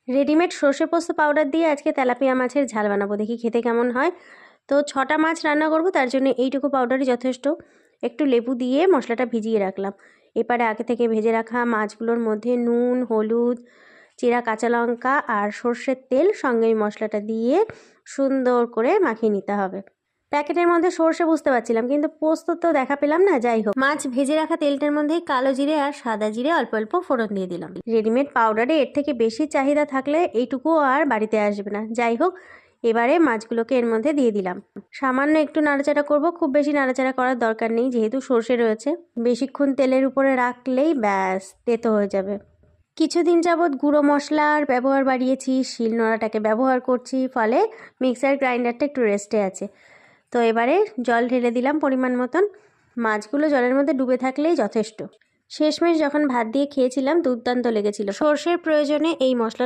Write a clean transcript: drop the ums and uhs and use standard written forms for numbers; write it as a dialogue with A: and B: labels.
A: Readymade সর্ষে পোস্ত powder দিয়ে আজকে তেলাপিয়া মাছের ঝাল বানাবো, দেখি খেতে কেমন হয়। তো 6টা মাছ রান্না করব, তার জন্য এইটুকু পাউডারই যথেষ্ট। একটু লেবু দিয়ে মশলাটা ভিজিয়ে রাখলাম। এবারে আগে থেকে ভেজে রাখা মাছগুলোর মধ্যে নুন, হলুদ, চিরা কাঁচা লঙ্কা আর সর্ষের তেল সঙ্গে এই মশলাটা দিয়ে সুন্দর করে মাখিয়ে নিতে হবে। প্যাকেটের মধ্যে সর্ষে বুঝতে পারছিলাম, কিন্তু পোস্ত তো দেখা পেলাম না। যাই হোক, মাছ ভেজে রাখা তেলটার মধ্যে কালো জিরে আর সাদা জিরে অল্প অল্প ফোড়ন দিয়ে দিলাম। রেডিমেড পাউডারে এর থেকে বেশি চাহিদা থাকলে এইটুকু আর বাড়িতে আসবে না। যাই হোক, এবারে মাছগুলোকে এর মধ্যে দিয়ে দিলাম। সামান্য একটু নাড়াচাড়া করব, খুব বেশি নাড়াচাড়া করার দরকার নেই, যেহেতু সর্ষে রয়েছে। বেশিক্ষণ তেলের উপরে রাখলেই ব্যাস তেতো হয়ে যাবে। কিছুদিন যাবৎ গুঁড়ো মশলার ব্যবহার বাড়িয়েছি, শিলনোড়াটাকে ব্যবহার করছি, ফলে মিক্সার গ্রাইন্ডারটা একটু রেস্টে আছে। তো এবারে জল ঢেলে দিলাম পরিমাণ মতন। মাছগুলো জলের মধ্যে ডুবে থাকলেই যথেষ্ট। শেষমেশ যখন ভাত দিয়ে খেয়েছিলাম দুর্দান্ত লেগেছিল। সর্ষের প্রয়োজনে এই মশলা